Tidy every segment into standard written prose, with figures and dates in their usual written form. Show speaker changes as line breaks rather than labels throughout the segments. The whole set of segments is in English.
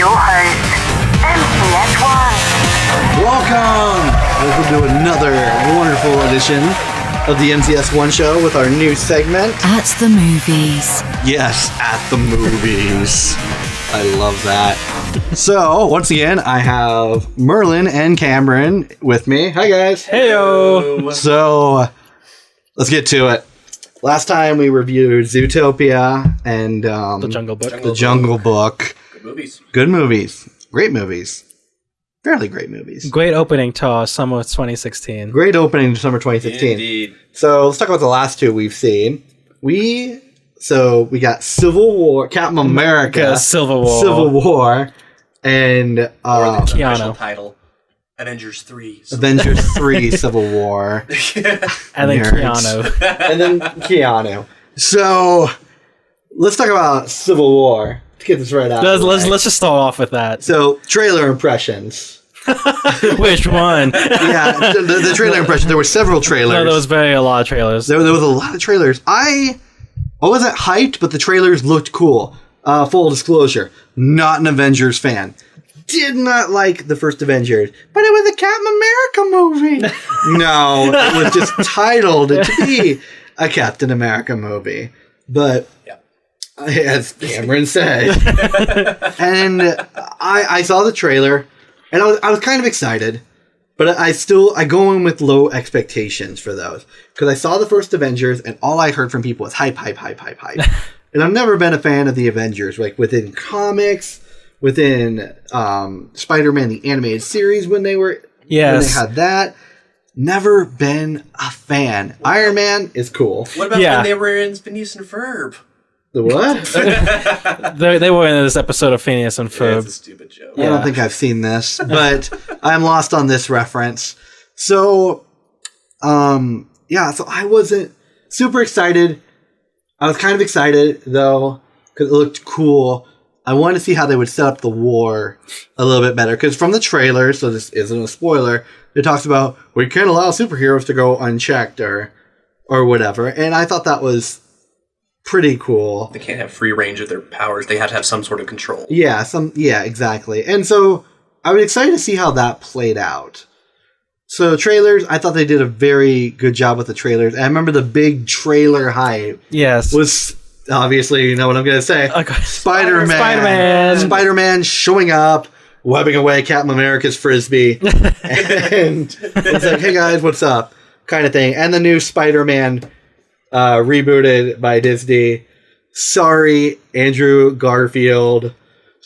your host, MCS1.
Welcome to another wonderful edition of the MCS1 show with our new segment.
At the movies.
Yes, at the movies. I love that. So, once again, I have Merlin and Cameron with me. Hi, guys.
Heyo.
So, let's get to it. Last time we reviewed Zootopia and
The Jungle Book.
The Jungle Book.
Good movies.
Good movies. Great movies. Fairly great movies.
Great opening to summer of 2016.
Great opening to summer 2016.
Indeed.
So let's talk about the last two we've seen. We got Civil War, Captain America,
Civil War,
and
Or the official
Keanu.
title, Avengers 3.
Avengers 3 Civil War.
And then
Nerds.
Keanu.
And then Keanu. So let's talk about Civil War. Let's get this right out.
Let's just start off with that.
So trailer impressions.
Which one?
Yeah, the trailer impressions. There were several trailers.
No, there was a lot of trailers.
There was a lot of trailers. I wasn't hyped, but the trailers looked cool. Full disclosure, not an Avengers fan. Did not like the first Avengers, but it was a Captain America movie. No, it was just titled to be a Captain America movie. But as Cameron said, and I saw the trailer, and I was kind of excited. But I go in with low expectations for those. Because I saw the first Avengers, and all I heard from people was hype. And I've never been a fan of the Avengers. Like, within comics, within Spider-Man, the animated series, when they had that. Never been a fan. Iron Man is cool.
What about when they were in Phineas and Ferb?
The what?
They were in this episode of Phineas and
Yeah,
Ferb.
it's a stupid joke.
I don't think I've seen this, but I'm lost on this reference. So, so I wasn't super excited. I was kind of excited, though, because it looked cool. I wanted to see how they would set up the war a little bit better, because from the trailer, so this isn't a spoiler, it talks about, we can't allow superheroes to go unchecked or whatever, and I thought that was pretty cool.
They can't have free range of their powers. They have to have some sort of control.
Yeah, exactly. And so I was excited to see how that played out. So trailers, I thought they did a very good job with the trailers. I remember the big trailer hype.
Yes.
Was obviously, you know what I'm going to say.
Okay.
Spider-Man. Spider-Man showing up, webbing away Captain America's Frisbee. And it's like, hey guys, what's up? Kind of thing. And the new Spider-Man rebooted by Disney. Sorry, Andrew Garfield.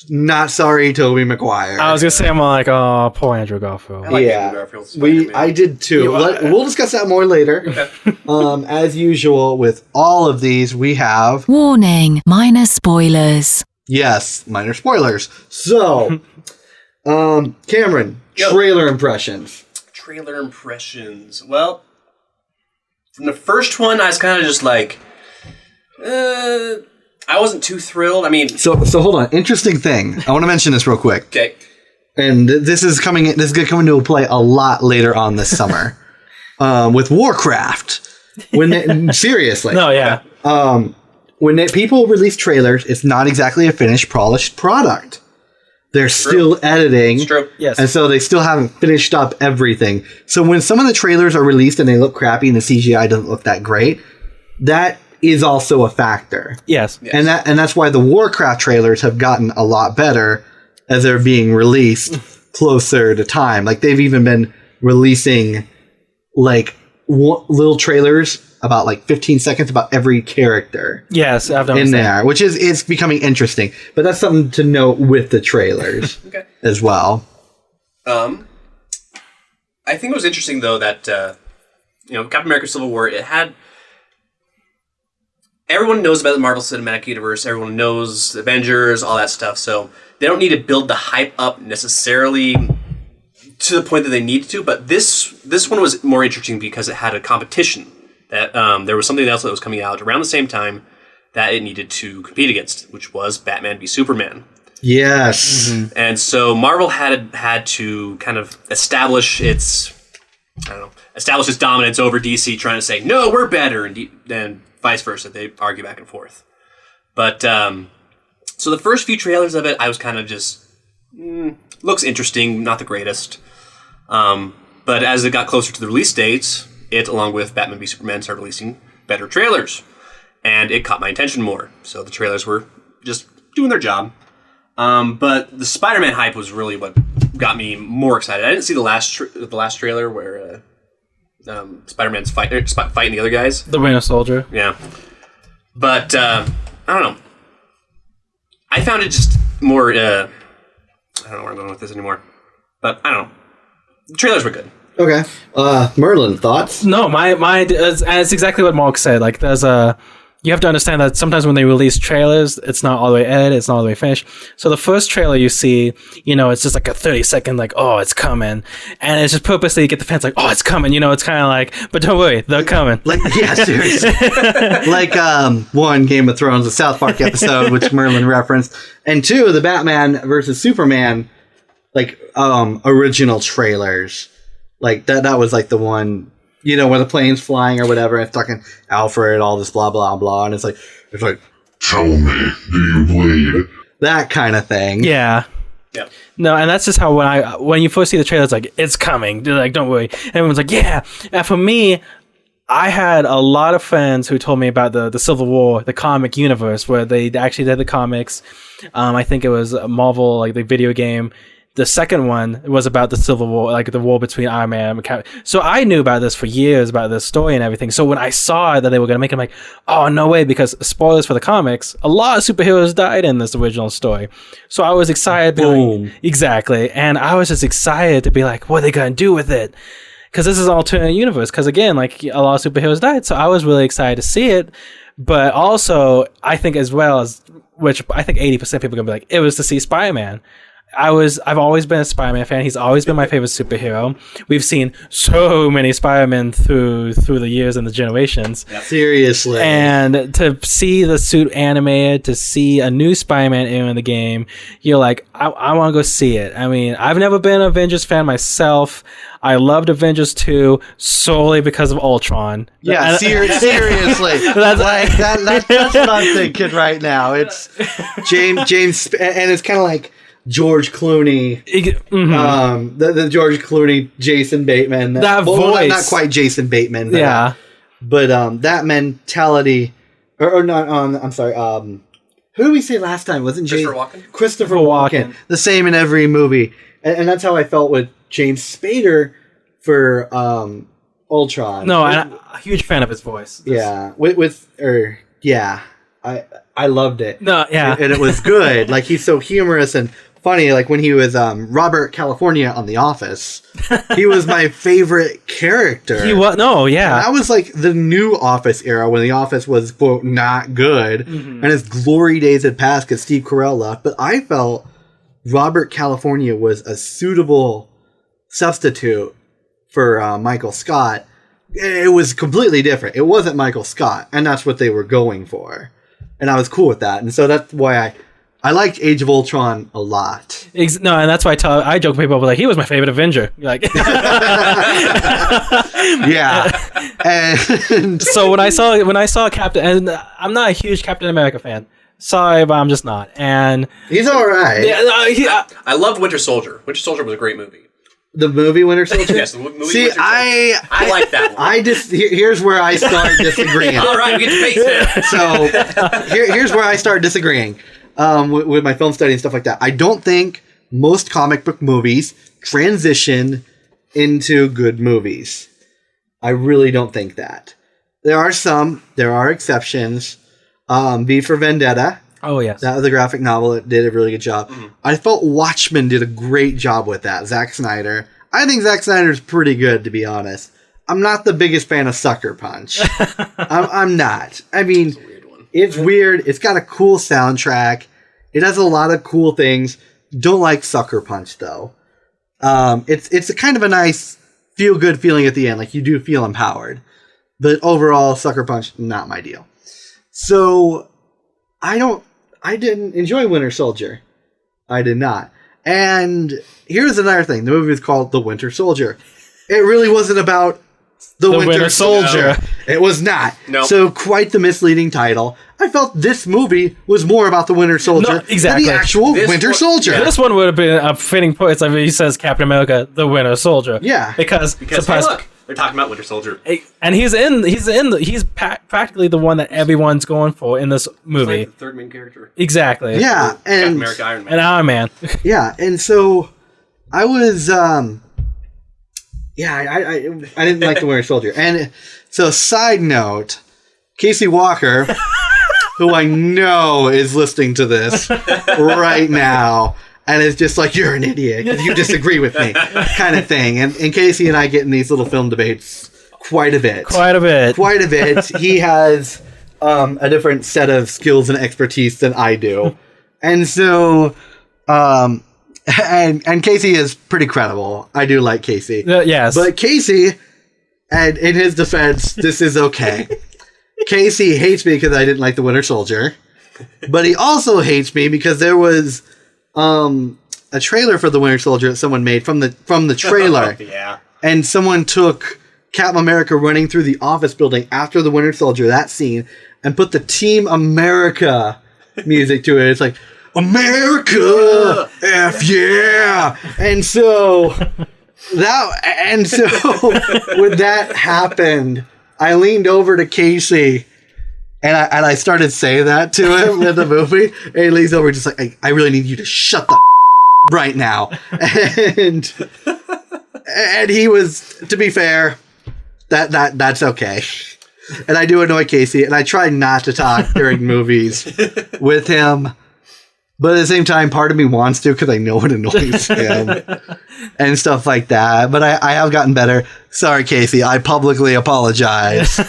Not sorry, Tobey Maguire.
I was going to say, I'm like, oh, poor Andrew Garfield.
I like Andrew Garfield's Spider-Man.
I did too. We'll discuss that more later.
Okay.
As usual, with all of these, we have...
Warning, minor spoilers.
Yes, minor spoilers. So, Cameron, trailer impressions.
Trailer impressions. Well, from the first one, I was kind of just like, I wasn't too thrilled. I mean...
So hold on. Interesting thing. I want to mention this real quick.
Okay.
And this is going to come into play a lot later on this summer. With Warcraft. Seriously.
No, yeah.
When people release trailers, it's not exactly a finished, polished product. They're still editing.
It's true.
Yes.
And so they still haven't finished up everything. So when some of the trailers are released and they look crappy and the CGI doesn't look that great, that is also a factor.
Yes.
And that's why the Warcraft trailers have gotten a lot better as they're being released closer to time. Like, they've even been releasing like little trailers about like 15 seconds about every character.
Yes, I've noticed
in there, which is it's becoming interesting. But that's something to note with the trailers
Okay.
as well.
I think it was interesting though that Captain America: Civil War, it had. Everyone knows about the Marvel Cinematic Universe. Everyone knows Avengers, all that stuff. So they don't need to build the hype up necessarily to the point that they need to. But this one was more interesting because it had a competition. That there was something else that was coming out around the same time that it needed to compete against, which was Batman v Superman.
Yes.
Mm-hmm. And so Marvel had to kind of establish its dominance over DC, trying to say, no, we're better, and vice versa. They argue back and forth. But so the first few trailers of it, I was kind of just looks interesting, not the greatest. But as it got closer to the release dates, it, along with Batman v Superman, started releasing better trailers. And it caught my attention more. So the trailers were just doing their job. But the Spider-Man hype was really what got me more excited. I didn't see the last trailer where Spider-Man's fighting the other guys.
The Winter Soldier.
Yeah. But, I don't know. I found it just more, I don't know where I'm going with this anymore. But, I don't know. The trailers were good.
Okay. Merlin, thoughts?
No, my it's exactly what Mark said. Like, there's you have to understand that sometimes when they release trailers, it's not all the way edited, it's not all the way finished. So the first trailer you see, it's just like a 30-second, like, oh, it's coming. And it's just purposely to get the fans like, oh, it's coming. It's kind of like, but don't worry, they're coming.
Like, yeah, seriously. Like, one, Game of Thrones, the South Park episode, which Merlin referenced. And two, the Batman versus Superman, like, original trailers. Like, that was like the one... where the plane's flying or whatever, and it's talking Alfred, all this blah, blah, blah, and it's like, tell me, do you bleed? That kind of thing.
Yeah.
Yeah.
No, and that's just how when you first see the trailer, it's like, it's coming. They're like, don't worry. And everyone's like, yeah. And for me, I had a lot of friends who told me about the Civil War, the comic universe, where they actually did the comics. I think it was Marvel, like the video game. The second one was about the Civil War, like the war between Iron Man and Captain. So I knew about this for years, about this story and everything. So when I saw that they were going to make it, I'm like, oh, no way, because spoilers for the comics, a lot of superheroes died in this original story. So I was excited.
Boom.
Exactly. And I was just excited to be like, what are they going to do with it? Because this is an alternate universe. Because again, like a lot of superheroes died. So I was really excited to see it. But also, I think as well as, which I think 80% of people are going to be like, it was to see Spider-Man. I've always been a Spider-Man fan. He's always been my favorite superhero. We've seen so many Spider-Men through the years and the generations.
Yep. Seriously.
And to see the suit animated, to see a new Spider-Man in the game, you're like, I want to go see it. I mean, I've never been an Avengers fan myself. I loved Avengers 2 solely because of Ultron.
Yeah, seriously. That's what I'm thinking right now. It's James, and it's kind of like George Clooney, the George Clooney, Jason Bateman.
That voice.
Not quite Jason Bateman.
But,
that mentality, or not, I'm sorry, who did we say last time? Wasn't Christopher Walken. The same in every movie. And that's how I felt with James Spader for Ultron.
No, I'm a huge fan of his voice.
Yeah. I loved it.
No, yeah.
And it was good. Like, he's so humorous and funny. Like, when he was Robert California on The Office, he was my favorite character.
He was, no, yeah.
And that was like the new Office era when The Office was, quote, not good. And his glory days had passed because Steve Carell left. But I felt Robert California was a suitable substitute for Michael Scott. It was completely different. It wasn't Michael Scott. And that's what they were going for. And I was cool with that. And so that's why I liked Age of Ultron a lot.
No, and that's why I joke with people, like, he was my favorite Avenger. You're like,
yeah. And
so when I saw Captain, and I'm not a huge Captain America fan. Sorry, but I'm just not. And
he's all right.
Yeah,
I loved Winter Soldier. Winter Soldier was a great movie.
The movie Winter Soldier?
Yes, the movie
See,
Winter Soldier. I like that one.
Here's where I start disagreeing.
All right, we get to face it.
So here's where I start disagreeing with my film study and stuff like that. I don't think most comic book movies transition into good movies. I really don't think that. There are exceptions. V for Vendetta.
Oh, yes.
That was a graphic novel that did a really good job. I felt Watchmen did a great job with that. Zack Snyder. I think Zack Snyder's pretty good, to be honest. I'm not the biggest fan of Sucker Punch. I'm not. I mean, it's weird. It's got a cool soundtrack. It has a lot of cool things. Don't like Sucker Punch, though. It's a kind of a nice feel-good feeling at the end. Like, you do feel empowered. But overall, Sucker Punch, not my deal. So, I didn't enjoy Winter Soldier. I did not. And here's another thing. The movie is called The Winter Soldier. It really wasn't about The Winter Soldier. It was not.
Nope.
So quite the misleading title. I felt this movie was more about the Winter Soldier
exactly.
than the actual Winter Soldier.
Yeah.
This one would have been a fitting point. Like he says, Captain America, the Winter Soldier.
Yeah.
Because
hey, look, they're talking about Winter Soldier.
And he's practically the one that everyone's going for in this movie.
Like the third main character.
Exactly.
Yeah,
Captain
and
America, Iron Man.
And Iron Man.
yeah, and so I was yeah, I didn't like the Winter Soldier. And so side note, Casey Walker, who I know is listening to this right now, and is just like, you're an idiot because you disagree with me, kind of thing. And Casey and I get in these little film debates quite a bit.
Quite a bit.
He has a different set of skills and expertise than I do. And so, and Casey is pretty credible. I do like Casey.
Yes.
But Casey, and in his defense, this is okay. Casey hates me because I didn't like the Winter Soldier. But he also hates me because there was a trailer for the Winter Soldier that someone made from the trailer.
Yeah.
And someone took Captain America running through the office building after the Winter Soldier, that scene, and put the Team America music to it. It's like, America! F yeah! And so when that happened, I leaned over to Casey and I started saying that to him in the movie. And he leans over just like, I really need you to shut the right now. And he was, to be fair, that's okay. And I do annoy Casey, and I try not to talk during movies with him. But at the same time, part of me wants to because I know it annoys him and stuff like that. But I have gotten better. Sorry, Casey. I publicly apologize.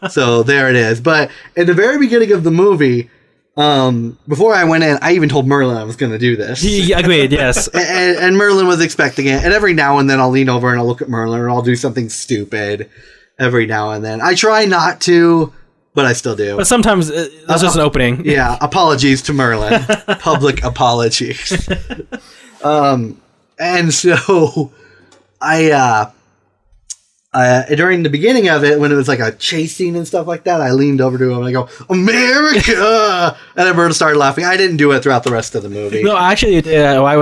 So there it is. But at the very beginning of the movie, before I went in, I even told Merlin I was going to do this.
He agreed, yes.
And Merlin was expecting it. And every now and then I'll lean over and I'll look at Merlin and I'll do something stupid every now and then. I try not to, but I still do.
But sometimes there's just an opening.
Yeah, apologies to Merlin. Public apologies. And so I during the beginning of it, when it was like a chase scene and stuff like that, I leaned over to him and I go, America! And everyone started laughing. I didn't do it throughout the rest of the movie.
No, actually you did. I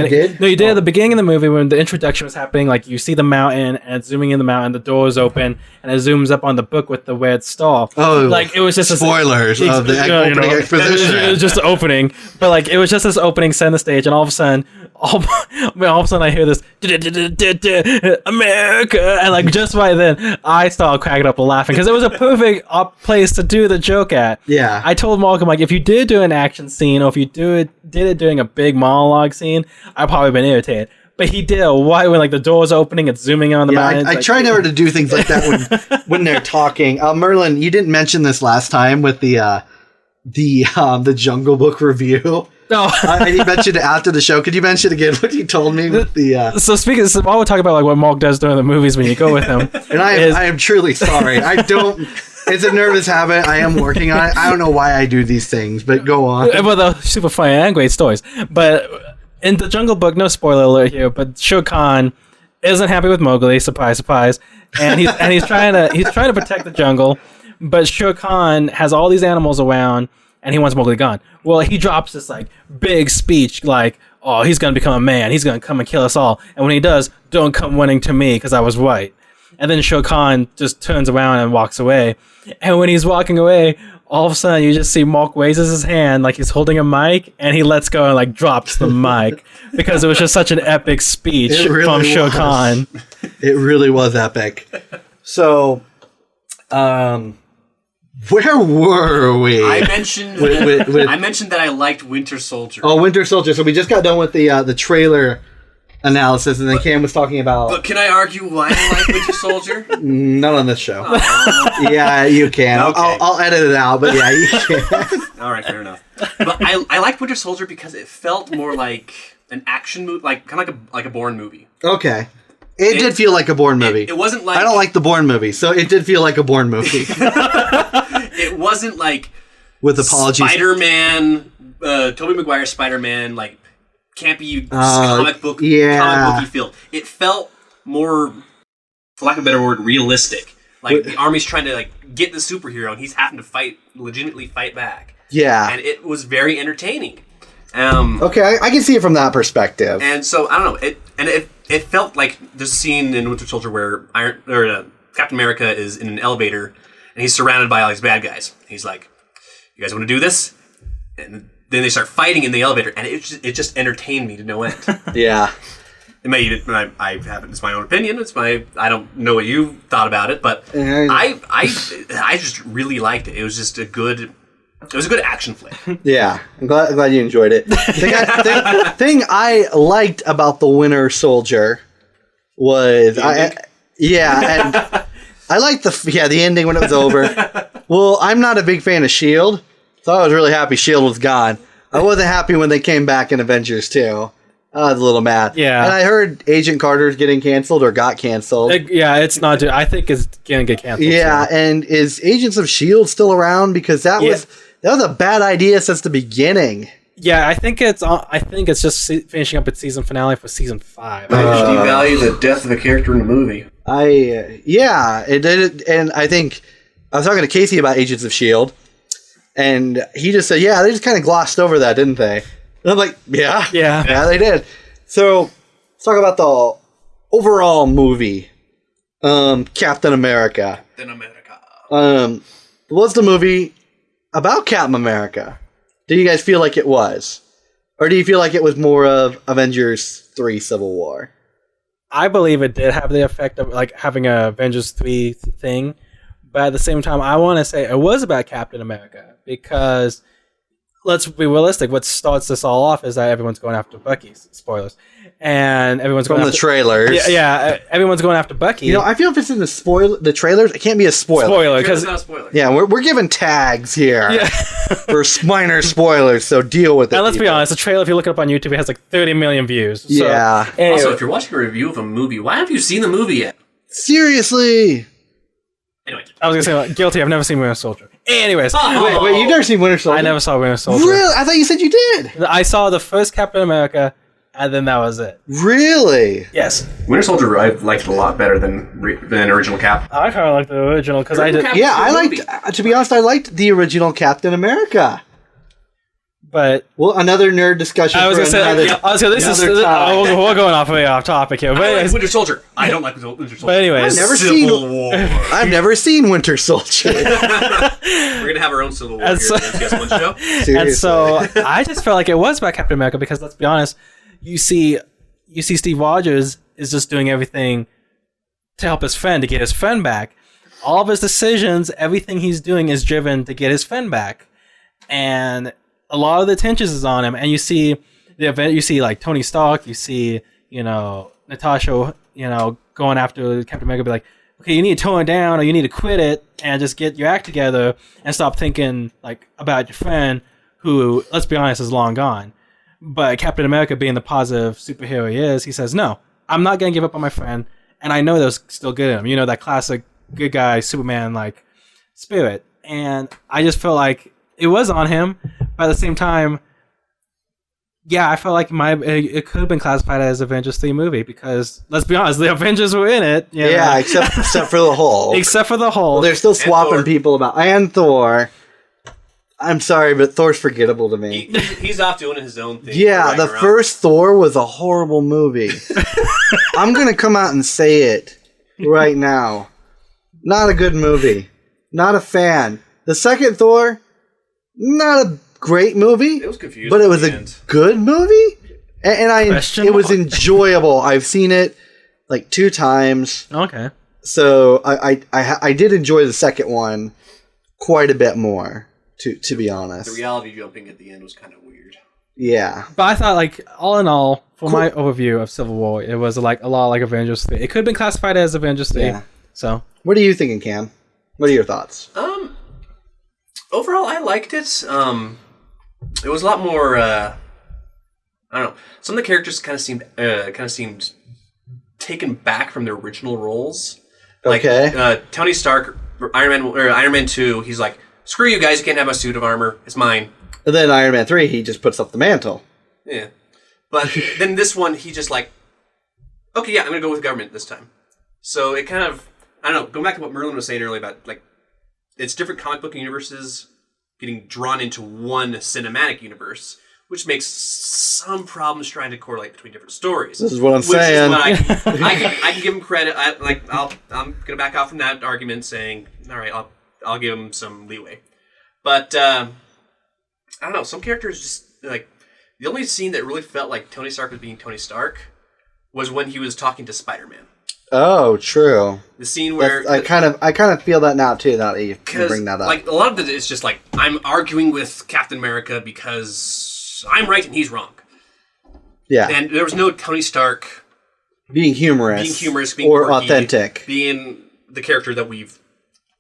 did?
No, you did at the beginning of the movie when the introduction was happening. Like you see the mountain and zooming in the mountain, the doors open, and it zooms up on the book with the red star.
Oh,
like it was just
spoilers of the opening exposition.
It was just the opening, but like it was just this opening, set the stage, and all of a sudden, I hear this America, and like just right then, I started cracking up and laughing because it was a perfect place to do the joke at.
Yeah,
I told Malcolm, like, if you did do an action scene or if you did it during a big monologue scene, I'd probably been irritated. But he did right when like the door's opening, it's zooming on the mountain.
I try never to do things like that when they're talking. Merlin, you didn't mention this last time with the Jungle Book review.
No,
and you mentioned it after the show. Could you mention again what you told me with the?
So while we're talking about like what Mark does during the movies when you go with him,
and I am truly sorry. I don't. It's a nervous habit. I am working on it. I don't know why I do these things, but go on.
Well, they're super funny and great stories. But in the Jungle Book, no spoiler alert here, but Shere Khan isn't happy with Mowgli. Surprise, surprise. And he's trying to protect the jungle, but Shere Khan has all these animals around, and he wants Mowgli gone. Well, he drops this like big speech, like, "Oh, he's gonna become a man. He's gonna come and kill us all. And when he does, don't come running to me because I was right." And then Shere Khan just turns around and walks away. And when he's walking away, all of a sudden you just see Mark raises his hand like he's holding a mic, and he lets go and like drops the mic because it was just such an epic speech from Shere Khan.
It really was epic. So, where were we?
I mentioned that I liked Winter Soldier.
Oh, Winter Soldier. So we just got done with the trailer analysis, and then Cam was talking about.
But can I argue why I like Winter Soldier?
Not on this show. Yeah, you can.
Okay.
I'll edit it out, but yeah, you can.
All right, fair enough. But I liked Winter Soldier because it felt more like an action movie, like kind of like a Bourne movie.
Okay. It did feel like a Bourne movie.
It wasn't like...
I don't like the Bourne movie, so it did feel like a Bourne movie.
It wasn't like...
With apologies.
Spider-Man, Tobey Maguire's Spider-Man, like campy comic booky feel. It felt more for lack of a better word, realistic. Like, the army's trying to, like, get the superhero, and he's having to legitimately fight back.
Yeah.
And it was very entertaining.
Okay, I can see it from that perspective.
And so, I don't know, it felt like there's a scene in Winter Soldier where Captain America is in an elevator, and he's surrounded by all these bad guys. He's like, you guys want to do this? And then they start fighting in the elevator, and it just entertained me to no end.
Yeah.
I have it's my own opinion. I don't know what you thought about it, but I just really liked it. It was just a good action flick.
Yeah, I'm glad you enjoyed it. Thing I liked about the Winter Soldier was and I liked the ending when it was over. Well, I'm not a big fan of Shield, so I was really happy Shield was gone. I wasn't happy when they came back in Avengers 2. I was a little mad.
Yeah.
And I heard Agent Carter's getting canceled or got canceled.
It's not. I think it's gonna get canceled.
Yeah,
so.
and is Agents of Shield still around? Because that was a bad idea since the beginning.
Yeah, I think it's just finishing up its season finale for season 5.
I just devalue the death of a character in the movie.
It did, and I think I was talking to Casey about Agents of Shield, and he just said, "Yeah, they just kind of glossed over that, didn't they?" And I'm like, "Yeah, they did." So let's talk about the overall movie, Captain America. Was the movie about Captain America? Do you guys feel like it was? Or do you feel like it was more of Avengers 3 Civil War?
I believe it did have the effect of like having a Avengers 3 thing. But at the same time, I want to say it was about Captain America. Because, let's be realistic, what starts this all off is that everyone's going after Bucky. Spoilers. And everyone's going
after... From the trailers.
Yeah, everyone's going after Bucky.
You know, I feel if it's in the trailers, it can't be a spoiler.
Because it's not a spoiler.
Yeah, we're giving tags here for minor spoilers, so deal with it.
And let's be honest, the trailer, if you look it up on YouTube, it has like 30 million views. So,
yeah.
Anyway.
Also, if you're watching a review of a movie, why have you seen the movie yet?
Seriously.
Anyway.
I was going to say, like, guilty, I've never seen Winter Soldier. Anyways.
Wait, you've never seen Winter Soldier?
I never saw Winter Soldier.
Really? I thought you said you did.
I saw the first Captain America, and then that was it.
Really?
Yes.
Winter Soldier, I liked it a lot better than original Cap.
I kind of like the original because I did.
Yeah, I liked. To be honest, I liked the original Captain America.
But
another nerd discussion.
I was gonna say. We're going off topic here. But
I like Winter Soldier. I don't like Winter Soldier.
But anyways,
I've never seen Winter Soldier.
We're gonna have our own Civil War here at the NCS1 show.
Seriously.
And so I just felt like it was about Captain America because let's be honest, you see Steve Rogers is just doing everything to help his friend, to get his friend back. All of his decisions, everything he's doing is driven to get his friend back. And a lot of the attention is on him. And you see the event, you see like Tony Stark, you see, Natasha, going after Captain America, be like, okay, you need to tone it down or you need to quit it and just get your act together and stop thinking like about your friend who, let's be honest, is long gone. But Captain America, being the positive superhero he is, he says, no, I'm not going to give up on my friend. And I know there's still good in him. that classic good guy, Superman, like, spirit. And I just felt like it was on him. But at the same time, yeah, I felt like it could have been classified as Avengers 3 movie because, let's be honest, the Avengers were in it.
Yeah, except for the Hulk.
Except for the Hulk.
Well, they're still swapping people about. And Thor. I'm sorry, but Thor's forgettable to me.
He's off doing his own thing.
Yeah, the first Thor was a horrible movie. I'm going to come out and say it right now. Not a good movie. Not a fan. The second Thor, not a great movie.
It was confusing.
But it was a good movie. And it was enjoyable. I've seen it like 2 times.
Okay.
So I did enjoy the second one quite a bit more. To be honest,
the reality jumping at the end was kind of weird.
Yeah,
but I thought, like, all in all, for my overview of Civil War, it was like a lot like Avengers 3. It could have been classified as Avengers 3. Yeah. So,
what are you thinking, Cam? What are your thoughts?
Overall, I liked it. It was a lot more. I don't know. Some of the characters kind of seemed taken back from their original roles. Like,
okay.
Tony Stark, Iron Man 2. He's like, screw you guys, you can't have my suit of armor. It's mine.
And then Iron Man 3, he just puts up the mantle.
Yeah. But then this one, he just like, okay, yeah, I'm going to go with government this time. So it kind of, I don't know, going back to what Merlin was saying earlier about, like, it's different comic book universes getting drawn into one cinematic universe, which makes some problems trying to correlate between different stories.
This is what I'm saying.
Is what I can give him credit. I'm gonna back off from that argument, saying, all right, I'll give him some leeway. But I don't know. Some characters just like the only scene that really felt like Tony Stark was being Tony Stark was when he was talking to Spider-Man.
Oh, true.
The scene where
I kind of feel that now too. Now that you bring that up,
like a lot of it is just like I'm arguing with Captain America because I'm right and he's wrong.
Yeah,
and there was no Tony Stark
being humorous,
being
or
quirky,
authentic,
being the character that we've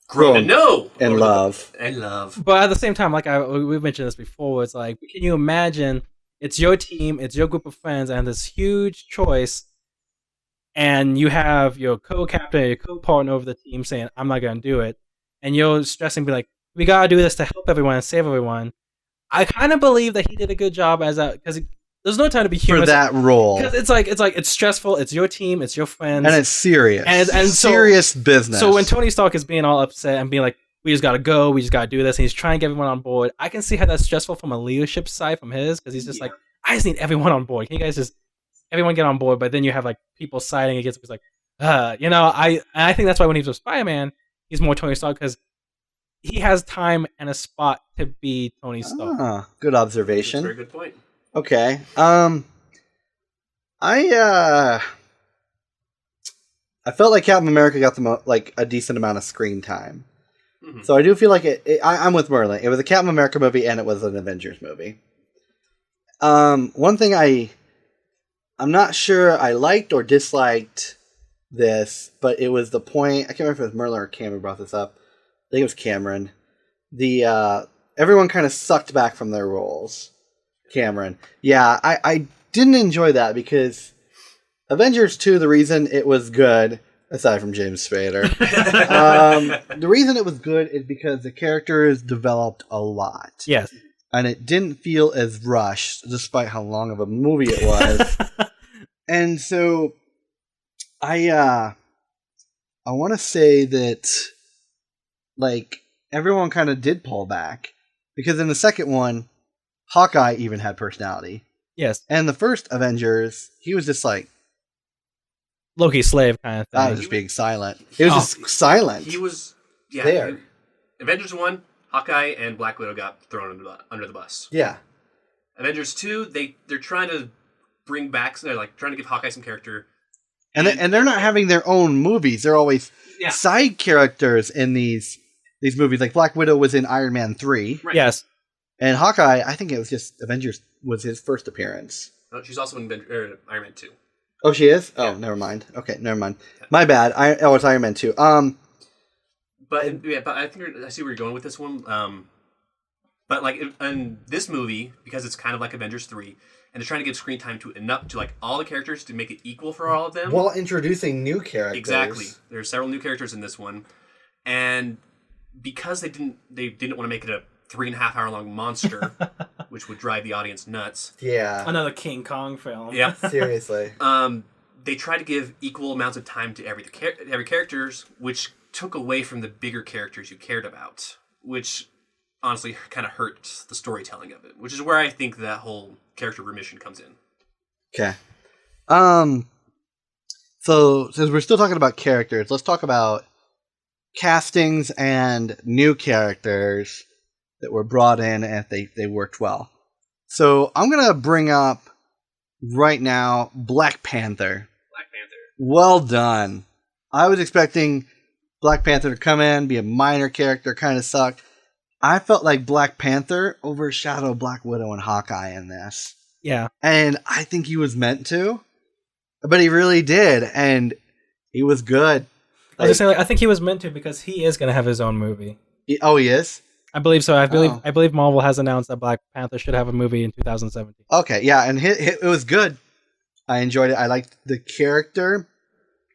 grown to know
and love.
But at the same time, like we've mentioned this before, it's like, can you imagine? It's your team, it's your group of friends, and this huge choice. And you have your co-captain, your co-partner of the team saying, I'm not going to do it. And you're stressing, be like, we got to do this to help everyone and save everyone. I kind of believe that he did a good job because there's no time to be humorous.
For that role.
Because it's stressful, it's your team, it's your friends.
And it's serious.
And
serious business.
So when Tony Stark is being all upset and being like, we just got to go, we just got to do this, and he's trying to get everyone on board, I can see how that's stressful from a leadership side from his, because he's just like, I just need everyone on board. Can you guys just... everyone get on board, but then you have like people siding against him. It's like, I think that's why when he's with Spider-Man, he's more Tony Stark because he has time and a spot to be Tony Stark.
Good observation.
That's a very good point.
Okay. I felt like Captain America got a decent amount of screen time. Mm-hmm. So I do feel like I'm with Merlin. It was a Captain America movie and it was an Avengers movie. One thing I'm not sure I liked or disliked this, but it was the point. I can't remember if it was Merlin or Cameron brought this up. I think it was Cameron. Everyone kind of sucked back from their roles. Cameron. Yeah, I didn't enjoy that because Avengers 2, the reason it was good, aside from James Spader, the reason it was good is because the characters developed a lot.
Yes.
And it didn't feel as rushed, despite how long of a movie it was. And so, I want to say that, like, everyone kind of did pull back. Because in the second one, Hawkeye even had personality.
Yes.
And the first Avengers, he was just like...
Loki's slave kind of thing.
I was just being silent. He was just silent.
He was... Yeah.
There.
Avengers 1... Hawkeye and Black Widow got thrown under the bus.
Yeah.
Avengers 2, they're trying to bring back, they're like trying to give Hawkeye some character.
And they're not having their own movies. They're always side characters in these movies. Like Black Widow was in Iron Man 3.
Right.
Yes.
And Hawkeye, I think it was just Avengers was his first appearance.
No, she's also in Iron Man 2.
Oh, she is?
Yeah.
Oh, never mind. Okay, never mind. My bad. It's Iron Man 2.
But I think I see where you're going with this one. But like in this movie, because it's kind of like Avengers 3, and they're trying to give screen time to like all the characters to make it equal for all of them.
While introducing new characters.
Exactly. There are several new characters in this one, and because they didn't want to make it a 3.5 hour long monster, which would drive the audience nuts.
Yeah.
Another King Kong film.
Yeah.
Seriously.
They tried to give equal amounts of time to every characters, which took away from the bigger characters you cared about, which honestly kind of hurt the storytelling of it, which is where I think that whole character remission comes in.
Okay. So since we're still talking about characters, let's talk about castings and new characters that were brought in and they worked well. So I'm going to bring up right now Black Panther. Well done. I was expecting Black Panther to come in, be a minor character, kind of sucked. I felt like Black Panther overshadowed Black Widow and Hawkeye in this.
Yeah.
And I think he was meant to. But he really did. And he was good.
I was just saying, I think he was meant to because he is going to have his own movie.
He is?
I believe so. I believe Marvel has announced that Black Panther should have a movie in 2017.
Okay, yeah. And it was good. I enjoyed it. I liked the character.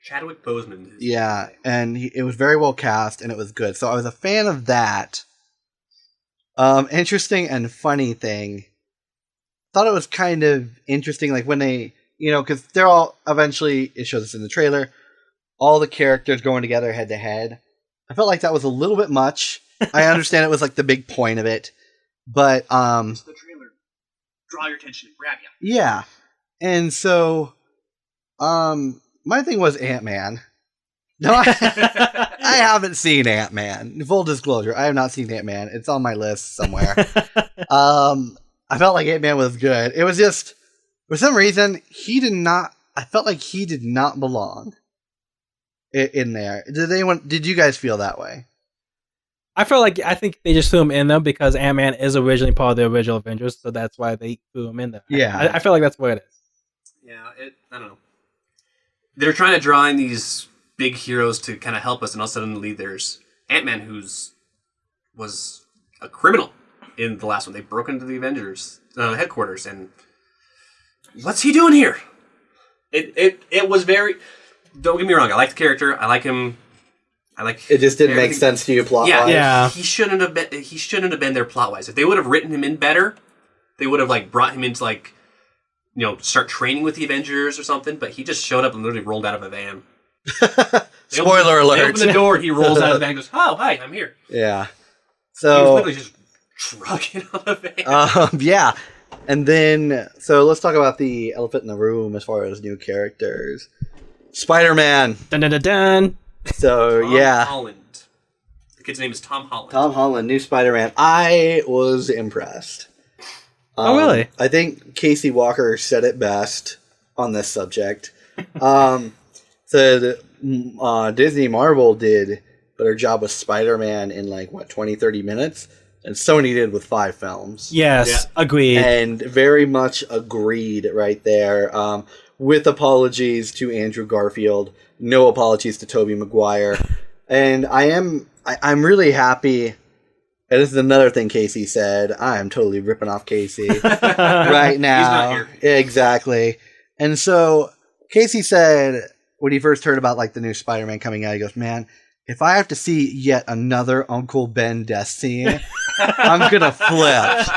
Chadwick Boseman.
Yeah, and it was very well cast, and it was good. So I was a fan of that. Interesting and funny thing. Thought it was kind of interesting, like when they, because they're all, eventually, it shows us in the trailer, all the characters going together head to head. I felt like that was a little bit much. I understand it was like the big point of it, but
It's the trailer. Draw your attention and grab you.
yeah. And so my thing was Ant-Man. No, I haven't seen Ant-Man. Full disclosure, I have not seen Ant-Man. It's on my list somewhere. I felt like Ant-Man was good. It was just, for some reason, I felt like he did not belong in there. Did you guys feel that way?
I think they just threw him in there because Ant-Man is originally part of the original Avengers, so that's why they threw him in there.
Yeah.
I feel like that's what it is.
Yeah, I don't know. They're trying to draw in these big heroes to kind of help us, and all of a sudden there's Ant-Man, was a criminal in the last one. They broke into the Avengers headquarters, and what's he doing here? It was very. Don't get me wrong. I like the character. I like him.
It just didn't make sense to you plot wise.
Yeah.
He shouldn't have been there plot wise. If they would have written him in better, they would have brought him into start training with the Avengers or something. But he just showed up and literally rolled out of a van.
Spoiler alert.
They open the door, he rolls out of the van and goes, "Oh, hi, I'm here."
Yeah.
He was
So
literally just trucking out of the van.
yeah. And then so let's talk about the elephant in the room as far as new characters. Spider-Man.
Dun dun dun dun.
So
Tom
yeah.
Holland. The kid's name is Tom Holland.
Tom Holland, new Spider-Man. I was impressed.
Oh, really?
I think Casey Walker said it best on this subject. Said Disney Marvel did a better job with Spider-Man in 20, 30 minutes, and Sony did with 5 films.
Yes, agreed.
And very much agreed right there. With apologies to Andrew Garfield, no apologies to Tobey Maguire. And I'm really happy. And this is another thing Casey said. I am totally ripping off Casey right now.
He's not here.
Exactly. And so Casey said when he first heard about the new Spider-Man coming out, he goes, "Man, if I have to see yet another Uncle Ben death scene, I'm gonna flip."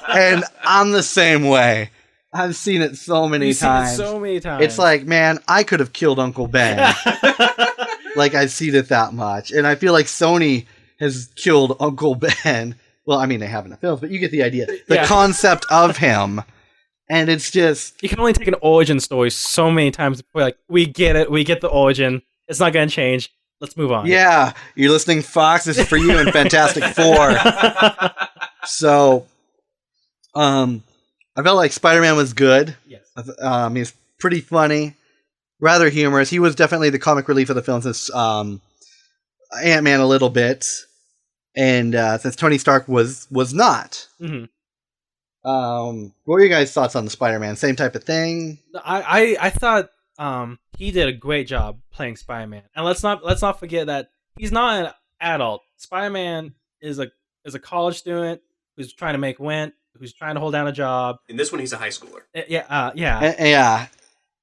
And I'm the same way. I've seen it so many times. It's like, man, I could have killed Uncle Ben. I've seen it that much. And I feel like Sony has killed Uncle Ben. Well, I mean, they haven't in the films, but you get the idea. The concept of him. And it's just...
You can only take an origin story so many times before we get it. We get the origin. It's not going to change. Let's move on.
Yeah. You're listening, Fox. This is for you in Fantastic Four. So, I felt like Spider-Man was good.
Yes.
He's pretty funny, rather humorous. He was definitely the comic relief of the film since Ant-Man a little bit, and since Tony Stark was not.
Mm-hmm.
What were your guys' thoughts on the Spider-Man? Same type of thing?
I thought he did a great job playing Spider-Man, and let's not forget that he's not an adult. Spider-Man is a college student who's trying to make rent, who's trying to hold down a job.
In this one, he's a high schooler.
Yeah.
Yeah.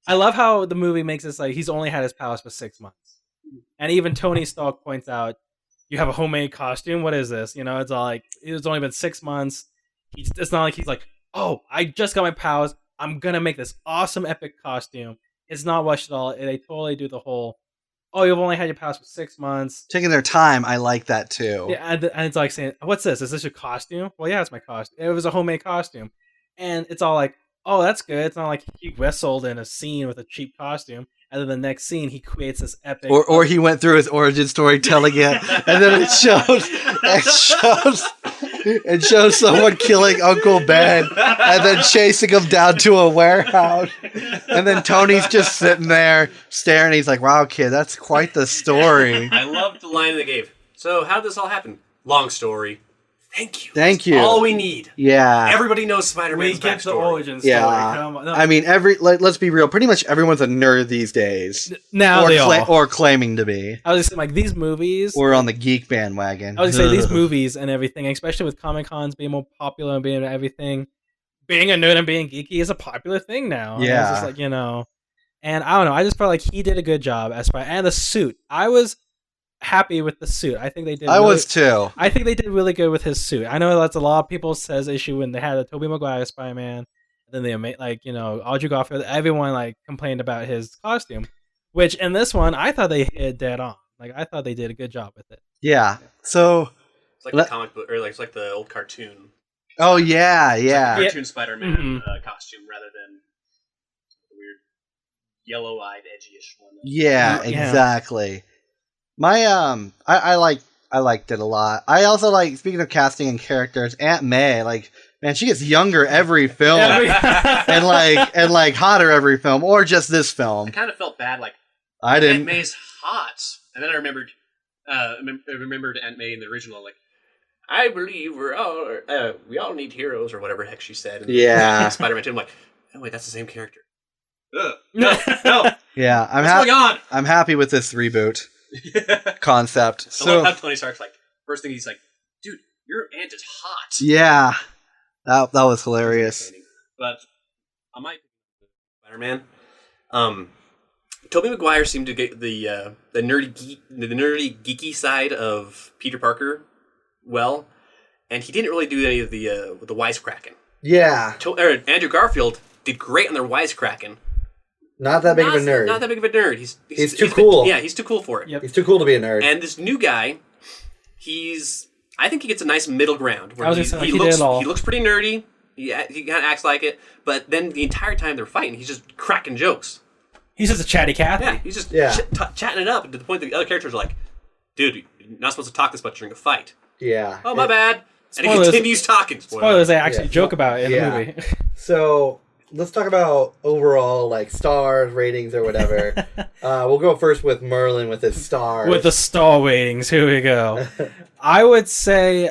I love how the movie makes it he's only had his powers for 6 months, and even Tony Stark points out, "You have a homemade costume. What is this?" It's all it's only been 6 months. It's not like he's "Oh, I just got my powers. I'm gonna make this awesome epic costume." It's not rushed at all. They totally do the whole, "Oh, you've only had your powers for 6 months."
Taking their time, I like that too.
Yeah, and it's saying, "What's this? Is this your costume?" Well, yeah, it's my costume. It was a homemade costume, and it's all "Oh, that's good." It's not like he wrestled in a scene with a cheap costume, and then the next scene he creates this epic.
Or he went through his origin story telling it, and then it shows someone killing Uncle Ben, and then chasing him down to a warehouse, and then Tony's just sitting there staring. He's like, "Wow, kid, that's quite the story."
I love the line they gave. So, how did this all happen? Long story. Thank you.
Thank you.
That's all we need.
Yeah.
Everybody knows Spider-Man's
we get the
backstory.
origin story.
Yeah.
Come on. No.
I mean, let's be real. Pretty much everyone's a nerd these days.
Now
or
they are.
or claiming to be.
I was just saying, these movies.
Or on the geek bandwagon.
I was gonna say these movies and everything, especially with Comic Cons being more popular and being everything, being a nerd and being geeky is a popular thing now.
Yeah.
And it's just and I don't know. I just felt like he did a good job as far and the suit. I was happy with the suit. I think they did.
I was too.
I think they did really good with his suit. I know that's a lot of people says issue when they had a Tobey Maguire Spider-Man, and then they made Andrew Garfield. Everyone complained about his costume, Which in this one, I thought they hit dead on. Like I thought they did a good job with it.
Yeah. So
It's like the comic book, or like it's like the old cartoon.
oh yeah,
It's
yeah.
like a cartoon Spider-Man
Mhm.
costume rather than the weird yellow-eyed, edgy-ish one.
Yeah,
Yeah.
exactly. My I liked it a lot. I also like, speaking of casting and characters, Aunt May, like, man, she gets younger every film. and like hotter every film, or just this film.
I kind of felt bad, like
I
Aunt
didn't.
May's hot, and then I remembered Aunt May in the original, like, I believe we all need heroes, or whatever the heck she said. And
Yeah.
Spider-Man 2, I'm like, oh wait, that's the same character. Ugh. No,
Yeah,
what's going on?
I'm happy with this reboot concept.
I
So
love how Tony Stark's like, first thing he's like, dude, your aunt is hot.
yeah, that was hilarious.
But I might Spider-Man. Tobey Maguire seemed to get the nerdy geeky side of Peter Parker well, and he didn't really do any of the wisecracking.
Yeah,
Andrew Garfield did great on their wisecracking.
not that big of a nerd.
Not that big of a nerd. He's
too cool.
He's too cool for it.
Yep.
He's too cool to be a nerd.
And this new guy, I think he gets a nice middle ground. Where
I was gonna say, like, he did it all.
He looks pretty nerdy. He kind of acts like it, but then the entire time they're fighting, he's just cracking jokes.
He's just a chatty Cathy.
Yeah, he's just
Yeah.
chatting it up to the point that the other characters are like, dude, you're not supposed to talk this much during a fight.
Yeah.
Oh, my bad. And he
Spoilers.
continues talking.
Spoilers, they actually
Yeah.
joke about it in
Yeah.
the movie.
So let's talk about overall, like, stars, ratings, or whatever. We'll go first with Merlin with his stars.
With the star ratings, here we go. I would say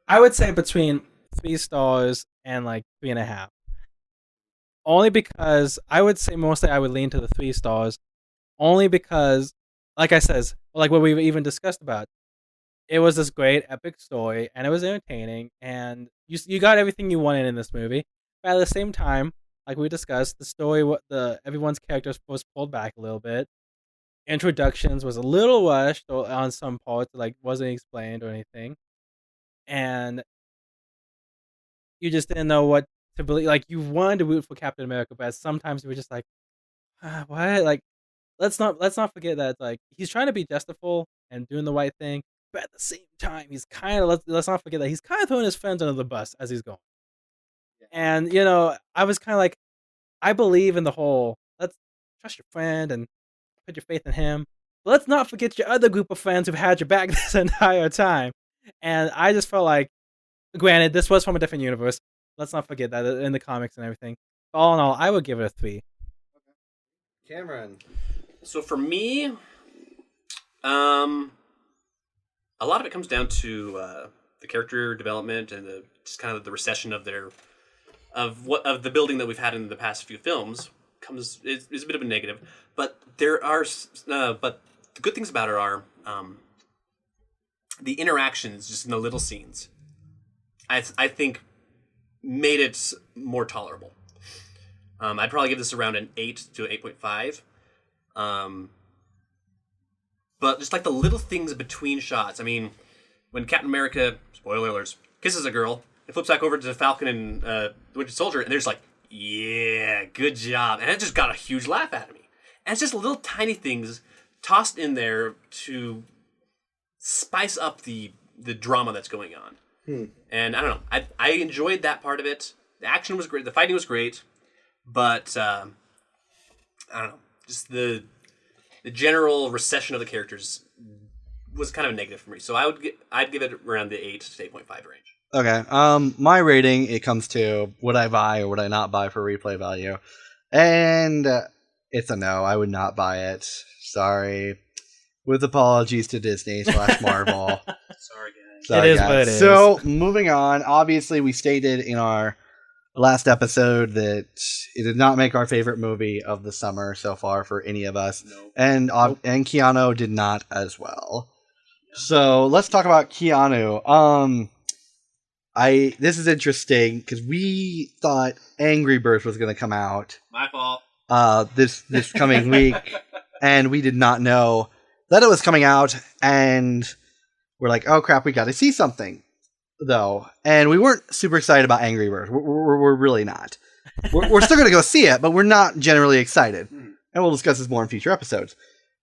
between 3 stars and like 3.5. Only because I would say mostly I would lean to the 3 stars. Only because, like I says, like what we've even discussed about, it was this great epic story and it was entertaining and you got everything you wanted in this movie. But at the same time, like we discussed, the story, everyone's characters was pulled back a little bit. Introductions was a little rushed on some parts, like wasn't explained or anything, and you just didn't know what to believe. Like you wanted to root for Captain America, but sometimes you were just like, what? Like let's not forget that like he's trying to be justifiable and doing the right thing, but at the same time he's kind of let's not forget that he's kind of throwing his friends under the bus as he's going. And I was kind of like, I believe in the whole let's trust your friend and put your faith in him. But let's not forget your other group of friends who've had your back this entire time. And I just felt like, granted, this was from a different universe. Let's not forget that in the comics and everything. But all in all, I would give it a 3.
Cameron.
So for me, a lot of it comes down to the character development and just kind of the recession of the building that we've had in the past few films is a bit of a negative. But but the good things about it are the interactions, just in the little scenes. I think made it more tolerable. I'd probably give this around an 8 to 8.5. But just like the little things between shots. I mean, when Captain America, spoiler alerts, kisses a girl, it flips back over to the Falcon and the Winter Soldier, and there's like, yeah, good job. And it just got a huge laugh out of me. And it's just little tiny things tossed in there to spice up the drama that's going on. And I don't know. I enjoyed that part of it. The action was great. The fighting was great. But, I don't know. Just the general recession of the characters was kind of a negative for me. So I'd give it around the 8 to 8.5 range.
Okay. My rating, it comes to would I buy or would I not buy for replay value? And it's a no. I would not buy it. Sorry. With apologies to Disney / Marvel.
Sorry, guys.
Sorry,
It is
guys.
what it is.
So, moving on. Obviously, we stated in our last episode that it did not make our favorite movie of the summer so far for any of us.
Nope.
And Keanu did not as well. So, let's talk about Keanu. This is interesting because we thought Angry Birds was going to come out
My fault.
this coming week, and we did not know that it was coming out, and we're like, oh crap, we got to see something though, and we weren't super excited about Angry Birds. We're really not. We're still going to go see it, but we're not generally excited. And we'll discuss this more in future episodes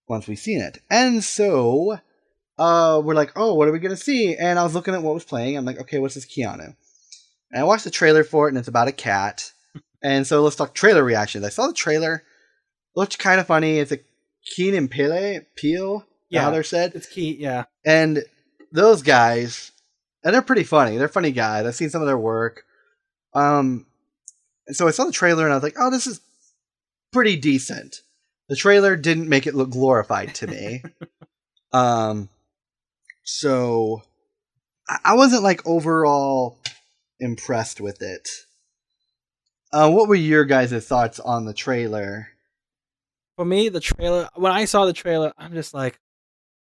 once we've seen it. And so we're like, oh, what are we going to see? And I was looking at what was playing. I'm like, okay, what's this Keanu? And I watched the trailer for it, and it's about a cat. And so let's talk trailer reactions. I saw the trailer. Looked kind of funny. It's a Keen and Peele, how they're said.
It's key, yeah.
And those guys, and they're pretty funny. They're funny guys. I've seen some of their work. And so I saw the trailer, and I was like, oh, this is pretty decent. The trailer didn't make it look glorified to me. So I wasn't like overall impressed with it. What were your guys' thoughts on the trailer?
For me, the trailer, when I saw the trailer, I'm just like,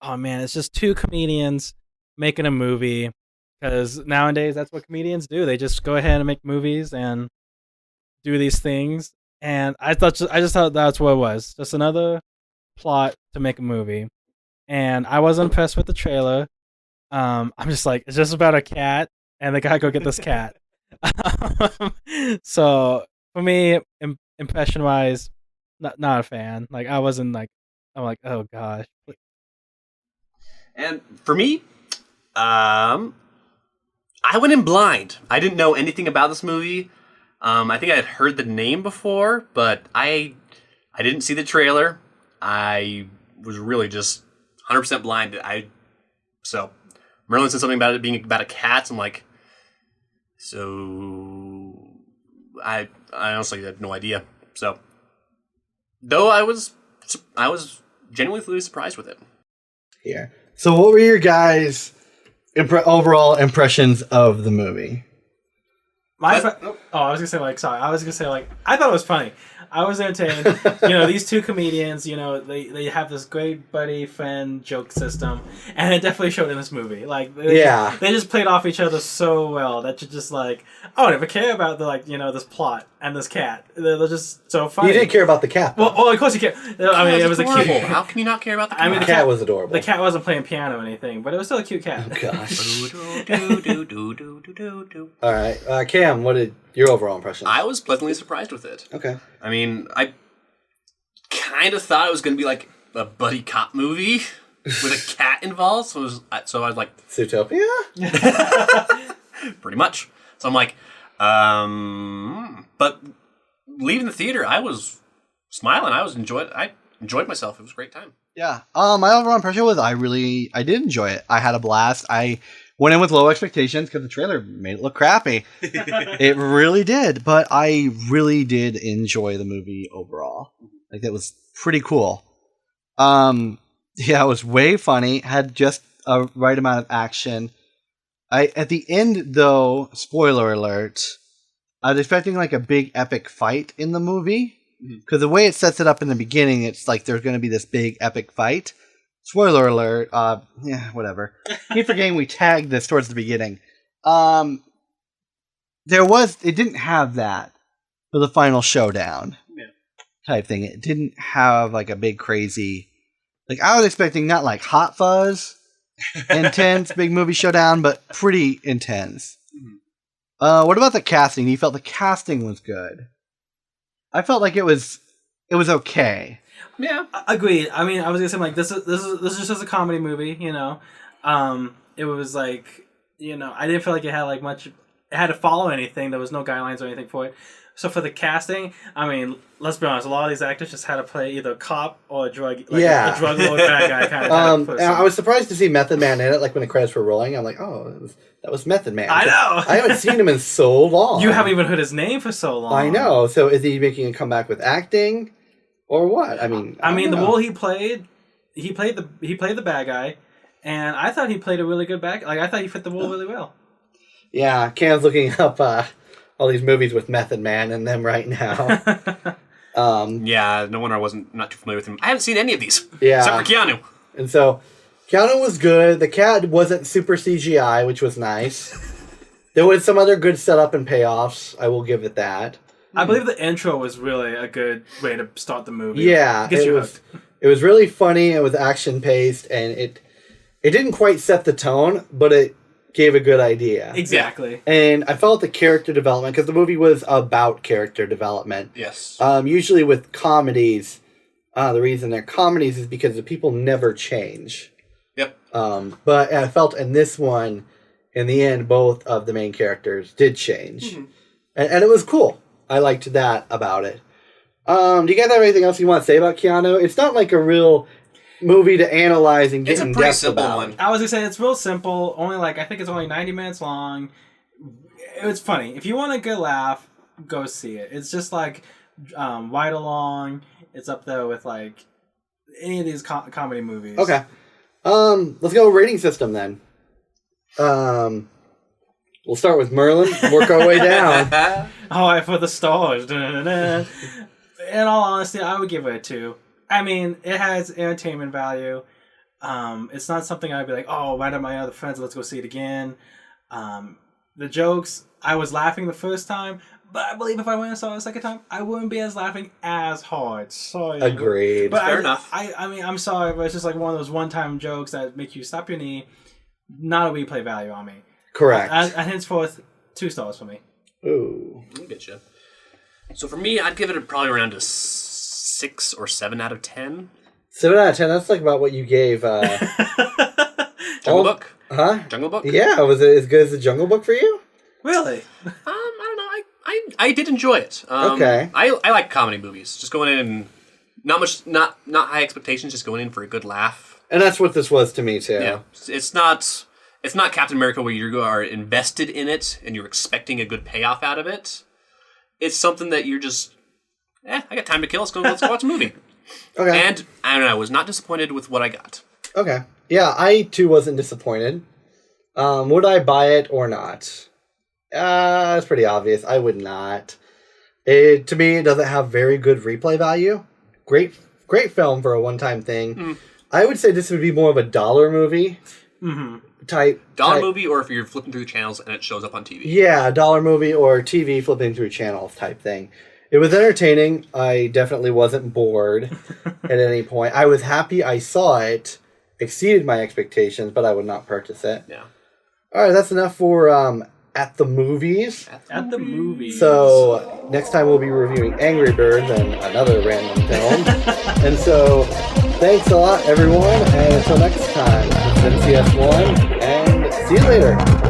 oh man, it's just two comedians making a movie. Because nowadays, that's what comedians do. They just go ahead and make movies and do these things. And I just thought that's what it was. Just another plot to make a movie. And I wasn't impressed with the trailer. I'm just like, it's just about a cat, and they gotta go get this cat. So for me, impression-wise, not a fan. Like I wasn't like, I'm like, oh gosh.
And for me, I went in blind. I didn't know anything about this movie. I think I had heard the name before, but I didn't see the trailer. I was really just 100% blind. So Merlin said something about it being about a cat. So I'm like, so I honestly had no idea. So though I was genuinely surprised with it.
Yeah. So what were your guys' overall impressions of the movie?
I was gonna say like, sorry. I was gonna say like, I thought it was funny. I was entertained. These two comedians, they have this great buddy friend joke system, and it definitely showed in this movie. Like, they just played off each other so well that you're just like, oh, I never care about this plot and this cat. They're just so funny.
You didn't care about the cat.
Well, of course you care. I mean, it was
adorable.
a cute.
How can you not care about the cat?
I mean,
the cat was adorable.
The cat wasn't playing piano or anything, but it was still a cute cat.
Oh, gosh. All right, Cam, what did your overall impression?
I was pleasantly surprised with it.
Okay.
I mean, I kind of thought it was going to be like a buddy cop movie with a cat involved. So I was like,
Zootopia?
pretty much. So I'm like, but leaving the theater, I was smiling. I enjoyed myself. It was a great time.
Yeah. My overall impression was I did enjoy it. I had a blast. I went in with low expectations because the trailer made it look crappy. It really did, but I really did enjoy the movie overall. Like, it was pretty cool. Yeah, it was way funny. Had just a right amount of action. At the end, though, spoiler alert, I was expecting like a big epic fight in the movie. Because the way it sets it up in the beginning, it's like there's going to be this big epic fight. Spoiler alert. Yeah, whatever. Keep forgetting we tagged this towards the beginning. It didn't have that for the final showdown type thing. It didn't have like a big crazy, like I was expecting not like Hot Fuzz intense big movie showdown, but pretty intense. What about the casting? You felt the casting was good? I felt like it was okay.
Yeah, agreed. I mean, I was gonna say like this is just a comedy movie, It was like, I didn't feel like it had like much. It had to follow anything. There was no guidelines or anything for it. So for the casting, I mean, let's be honest. A lot of these actors just had to play either a cop or a drug, a drug lord bad guy kind of.
I was surprised to see Method Man in it. Like when the credits were rolling, I'm like, oh, that was Method Man.
I know.
I haven't seen him in so long.
You haven't even heard his name for so long.
I know. So is he making a comeback with acting, or what? I mean,
the role he played the bad guy, and I thought he played a really good bad guy. Like I thought he fit the role really well. Yeah,
Cam's looking up all these movies with Method Man in them right now.
Yeah, no wonder not too familiar with him. I haven't seen any of these.
Yeah.
Except for Keanu.
And so, Keanu was good. The cat wasn't super CGI, which was nice. There was some other good setup and payoffs. I will give it that.
I believe the intro was really a good way to start the movie.
Yeah, it was really funny. It was action paced, and it didn't quite set the tone, but it gave a good idea.
Exactly.
And I felt the character development, because the movie was about character development.
Yes.
Usually with comedies, the reason they're comedies is because the people never change.
Yep.
But I felt in this one, in the end, both of the main characters did change. Mm-hmm. And it was cool. I liked that about it. Do you guys have anything else you want to say about Keanu? It's not like a real movie to analyze and get in depth about. It's a pretty simple one.
I was going to say, it's real simple. I think it's only 90 minutes long. It's funny. If you want a good laugh, go see it. It's just like Ride Along. It's up there with like any of these comedy movies.
Okay. Let's go rating system then. We'll start with Merlin, work our way down.
Oh, for the stars. In all honesty, I would give it a 2. I mean, it has entertainment value. It's not something I'd be like, oh, right at my other friends, let's go see it again. The jokes, I was laughing the first time, but I believe if I went and saw it a second time, I wouldn't be laughing as hard. Sorry.
Agreed.
But
fair enough.
I mean, I'm sorry, but it's just like one of those one-time jokes that make you stop your knee. Not a replay value on me.
Correct.
And henceforth, 2 stars for me.
Ooh.
I get you. So for me, I'd give it probably around a 6 or 7 out of 10.
7 out of 10. That's like about what you gave.
Jungle Book.
Huh?
Jungle Book.
Yeah. Was it as good as the Jungle Book for you?
Really?
I don't know. I did enjoy it.
Okay.
I like comedy movies. Just going in and not high expectations. Just going in for a good laugh.
And that's what this was to me too.
Yeah. It's not Captain America where you are invested in it and you're expecting a good payoff out of it. It's something that you're just, I got time to kill. Let's go watch a movie.
Okay.
And I don't know. I was not disappointed with what I got.
Okay. Yeah, I too wasn't disappointed. Would I buy it or not? It's pretty obvious. I would not. To me, it doesn't have very good replay value. Great film for a one-time thing. Mm. I would say this would be more of a dollar movie type.
Dollar movie, or if you're flipping through channels and it shows up on TV.
Yeah, a dollar movie or TV flipping through channels type thing. It was entertaining. I definitely wasn't bored at any point. I was happy I saw it. Exceeded my expectations, but I would not purchase it.
Yeah.
All right, that's enough for At the Movies.
At the Movies.
So next time we'll be reviewing Angry Birds and another random film. And so thanks a lot, everyone. And until next time, it's NCS1, and see you later.